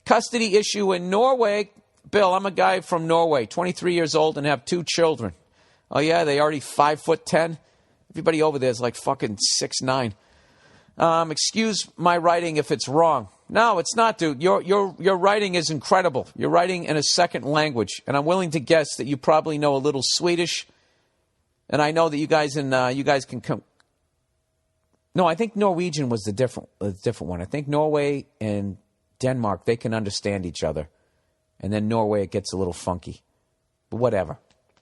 Custody issue in Norway. Bill, I'm a guy from Norway, 23 years old and have 2 children. Oh, yeah, they already 5'10"? Everybody over there is like fucking 6'9". Excuse my writing if it's wrong. No, it's not, dude. Your writing is incredible. You're writing in a second language, and I'm willing to guess that you probably know a little Swedish. And I know that you guys can come. No, I think Norwegian was the different one. I think Norway and Denmark, they can understand each other, and then Norway it gets a little funky. But whatever.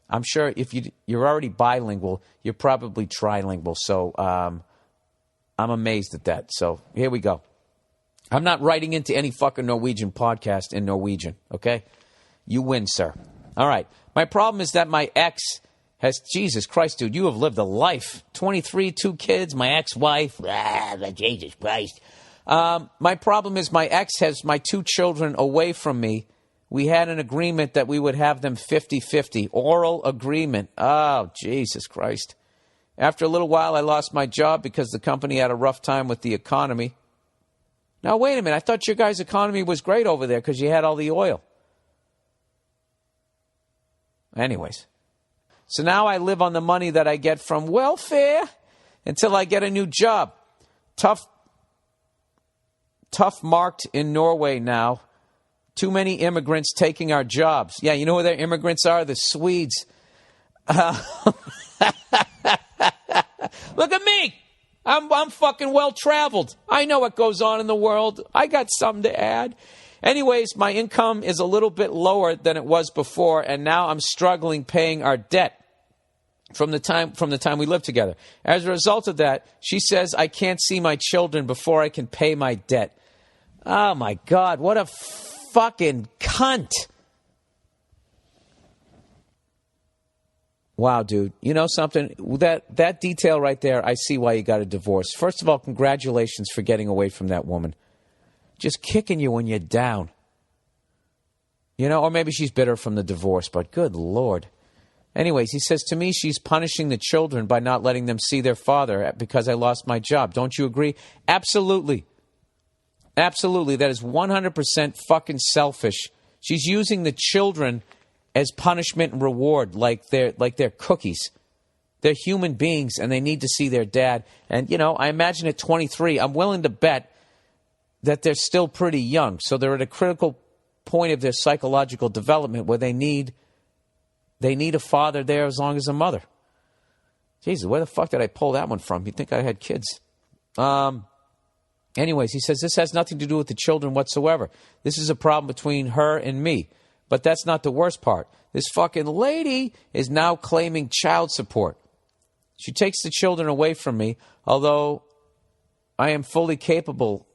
I'm sure if you're already bilingual, you're probably trilingual. So I'm amazed at that. So here we go. I'm not writing into any fucking Norwegian podcast in Norwegian, okay? You win, sir. All right. My problem is that my ex has... Jesus Christ, dude, you have lived a life. 23, 2 kids, my ex-wife. Jesus Christ. My problem is my ex has my 2 children away from me. We had an agreement that we would have them 50-50. Oral agreement. Oh, Jesus Christ. After a little while, I lost my job because the company had a rough time with the economy. Now, wait a minute. I thought your guys' economy was great over there because you had all the oil. Anyways. So now I live on the money that I get from welfare until I get a new job. Tough marked in Norway now. Too many immigrants taking our jobs. Yeah, you know who their immigrants are? The Swedes. Look at me. I'm fucking well-traveled. I know what goes on in the world. I got something to add. Anyways, my income is a little bit lower than it was before, and now I'm struggling paying our debt from the time we lived together. As a result of that, she says I can't see my children before I can pay my debt. Oh, my God. What a fucking cunt. Wow, dude. You know something? That detail right there, I see why you got a divorce. First of all, congratulations for getting away from that woman. Just kicking you when you're down. You know, or maybe she's bitter from the divorce, but good Lord. Anyways, he says to me she's punishing the children by not letting them see their father because I lost my job. Don't you agree? Absolutely. Absolutely. That is 100% fucking selfish. She's using the children as punishment and reward like they're cookies. They're human beings and they need to see their dad. And, you know, I imagine at 23, I'm willing to bet that they're still pretty young. So they're at a critical point of their psychological development where they need a father there as long as a mother. Jesus, where the fuck did I pull that one from? You'd think I had kids. Anyways, he says this has nothing to do with the children whatsoever. This is a problem between her and me. But that's not the worst part. This fucking lady is now claiming child support. She takes the children away from me, although I am fully capable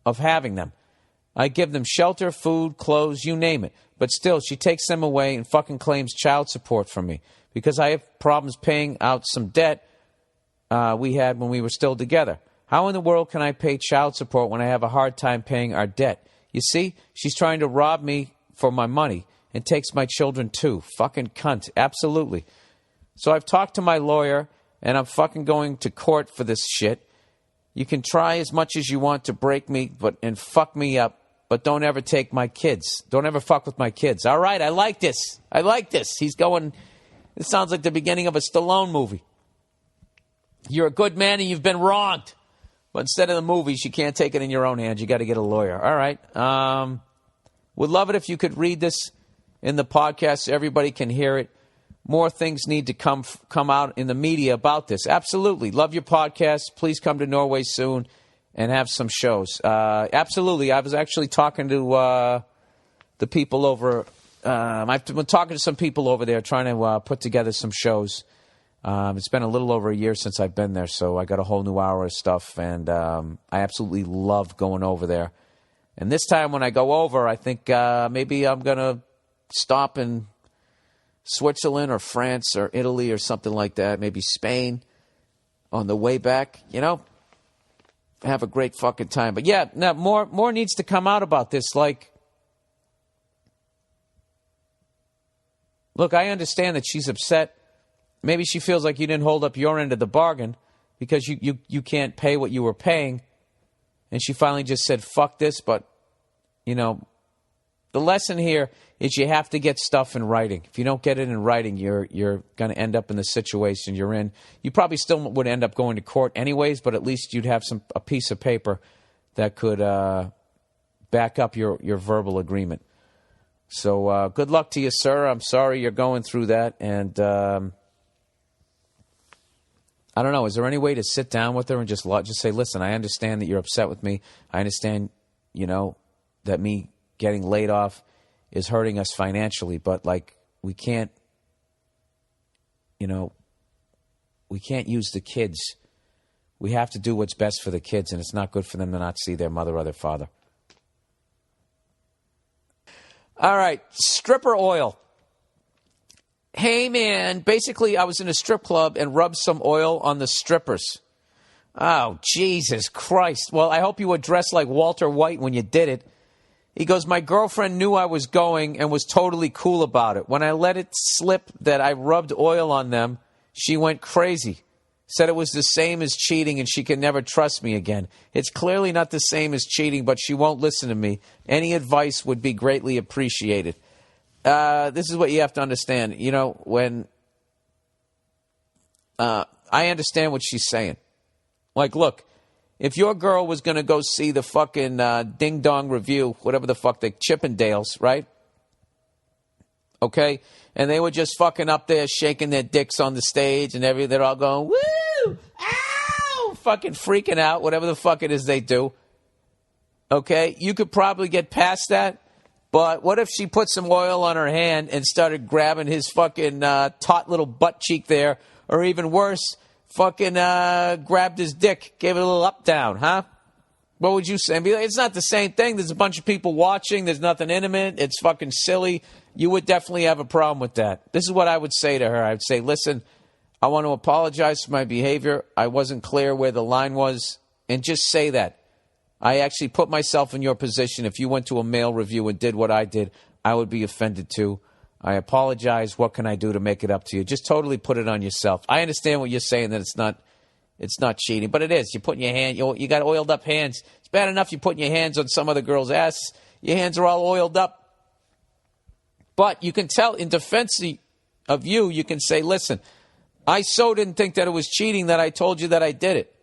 of having them. I give them shelter, food, clothes, you name it. But still, she takes them away and fucking claims child support from me because I have problems paying out some debt we had when we were still together. How in the world can I pay child support when I have a hard time paying our debt? You see, she's trying to rob me for my money and takes my children too. Fucking cunt. Absolutely. So I've talked to my lawyer and I'm fucking going to court for this shit. You can try as much as you want to break me and fuck me up, but don't ever take my kids. Don't ever fuck with my kids. All right, I like this. I like this. He's going, it sounds like the beginning of a Stallone movie. You're a good man and you've been wronged. But instead of the movies, you can't take it in your own hands. You got to get a lawyer. All right. Would love it if you could read this in the podcast so everybody can hear it. More things need to come out in the media about this. Absolutely. Love your podcast. Please come to Norway soon and have some shows. Absolutely. I was actually talking to the people over. I've been talking to some people over there trying to put together some shows. It's been a little over a year since I've been there, so I got a whole new hour of stuff, and I absolutely love going over there. And this time when I go over, I think maybe I'm going to stop in Switzerland or France or Italy or something like that, maybe Spain on the way back, you know, have a great fucking time. But yeah, now more needs to come out about this. Like, look, I understand that she's upset. Maybe she feels like you didn't hold up your end of the bargain because you can't pay what you were paying. And she finally just said, fuck this. But the lesson here is you have to get stuff in writing. If you don't get it in writing, you're going to end up in the situation you're in. You probably still would end up going to court anyways, but at least you'd have a piece of paper that could back up your verbal agreement. So good luck to you, sir. I'm sorry you're going through that. And I don't know. Is there any way to sit down with her and just say, listen, I understand that you're upset with me. I understand, that me getting laid off is hurting us financially, but we can't use the kids. We have to do what's best for the kids, and it's not good for them to not see their mother or their father. All right, stripper oil. Hey, man, basically I was in a strip club and rubbed some oil on the strippers. Oh, Jesus Christ. Well, I hope you were dressed like Walter White when you did it. He goes, my girlfriend knew I was going and was totally cool about it. When I let it slip that I rubbed oil on them, she went crazy. Said it was the same as cheating and she could never trust me again. It's clearly not the same as cheating, but she won't listen to me. Any advice would be greatly appreciated. This is what you have to understand. When I understand what she's saying. Look. If your girl was going to go see the fucking Ding Dong Review, whatever the fuck, the Chippendales, right? Okay? And they were just fucking up there shaking their dicks on the stage and everything. They're all going, woo! Ow! Fucking freaking out, whatever the fuck it is they do. Okay? You could probably get past that. But what if she put some oil on her hand and started grabbing his fucking taut little butt cheek there? Or even worse, fucking grabbed his dick, gave it a little up down, huh? What would you say? It's not the same thing. There's a bunch of people watching. There's nothing intimate. It's fucking silly. You would definitely have a problem with that. This is what I would say to her. I would say, listen, I want to apologize for my behavior. I wasn't clear where the line was. And just say that. I actually put myself in your position. If you went to a male review and did what I did, I would be offended too. I apologize. What can I do to make it up to you? Just totally put it on yourself. I understand what you're saying, that it's not cheating, but it is. You're putting your hand, you got oiled up hands. It's bad enough you're putting your hands on some other girl's ass. Your hands are all oiled up. But you can tell, in defense of you, you can say, listen, I so didn't think that it was cheating that I told you that I did it.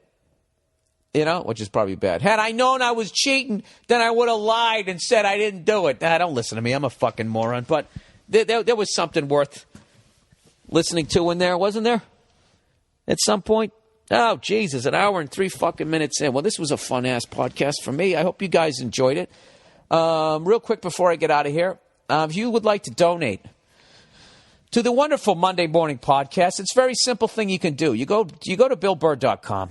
Which is probably bad. Had I known I was cheating, then I would have lied and said I didn't do it. Nah, don't listen to me. I'm a fucking moron. But there was something worth listening to in there, wasn't there? At some point? Oh, Jesus, an hour and 3 fucking minutes in. Well, this was a fun-ass podcast for me. I hope you guys enjoyed it. Real quick before I get out of here, if you would like to donate to the wonderful Monday Morning Podcast, it's a very simple thing you can do. You go to BillBurr.com.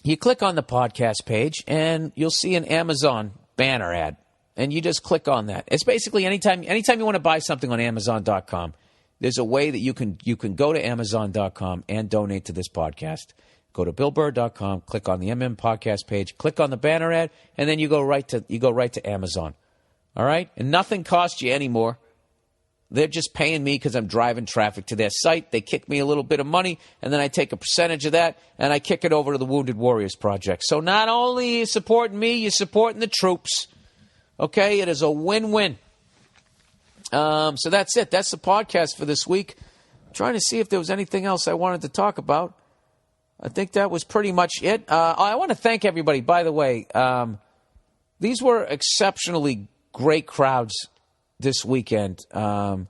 You click on the podcast page, and you'll see an Amazon banner ad. And you just click on that. It's basically anytime you want to buy something on Amazon.com, there's a way that you can go to Amazon.com and donate to this podcast. Go to BillBurr.com, click on the MM podcast page, click on the banner ad, and then you go right to Amazon. All right? And nothing costs you anymore. They're just paying me because I'm driving traffic to their site. They kick me a little bit of money, and then I take a percentage of that, and I kick it over to the Wounded Warriors Project. So not only are you supporting me, you're supporting the troops. Okay? It is a win-win. So that's it. That's the podcast for this week. I'm trying to see if there was anything else I wanted to talk about. I think that was pretty much it. I want to thank everybody, by the way. These were exceptionally great crowds this weekend. In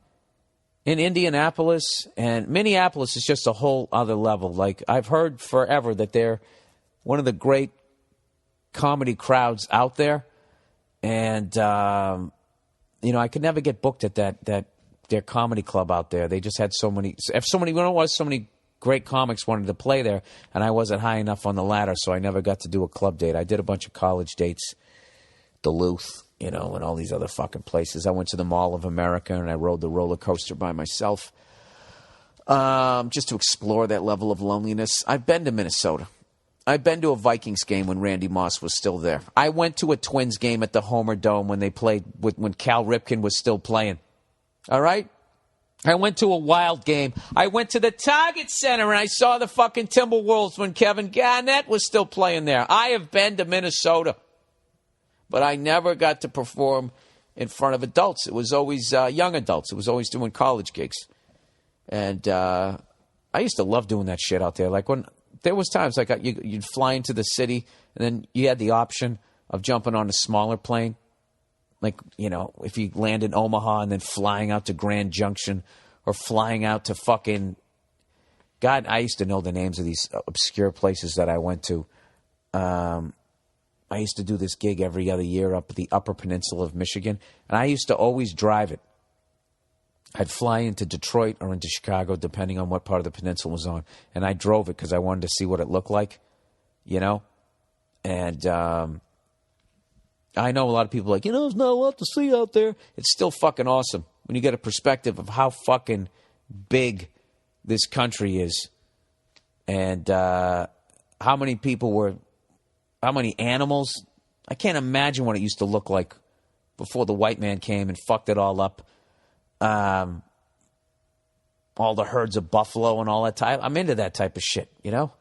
Indianapolis, and Minneapolis is just a whole other level. I've heard forever that they're one of the great comedy crowds out there. And, I could never get booked at their comedy club out there. They just had so many great comics wanted to play there, and I wasn't high enough on the ladder, so I never got to do a club date. I did a bunch of college dates, Duluth, and all these other fucking places. I went to the Mall of America, and I rode the roller coaster by myself, just to explore that level of loneliness. I've been to Minnesota. I've been to a Vikings game when Randy Moss was still there. I went to a Twins game at the Homer Dome when they played, when Cal Ripken was still playing. All right? I went to a Wild game. I went to the Target Center and I saw the fucking Timberwolves when Kevin Garnett was still playing there. I have been to Minnesota. But I never got to perform in front of adults. It was always young adults. It was always doing college gigs. And I used to love doing that shit out there. Like when there was times like you'd fly into the city and then you had the option of jumping on a smaller plane. Like, you know, if you land in Omaha and then flying out to Grand Junction or flying out to fucking... God, I used to know the names of these obscure places that I went to. I used to do this gig every other year up at the Upper Peninsula of Michigan, and I used to always drive it. I'd fly into Detroit or into Chicago, depending on what part of the peninsula was on, and I drove it because I wanted to see what it looked like, you know? And I know a lot of people are like, you know, there's not a lot to see out there. It's still fucking awesome when you get a perspective of how fucking big this country is and how many animals. I can't imagine what it used to look like before the white man came and fucked it all up. All the herds of buffalo and all that type. I'm into that type of shit, you know?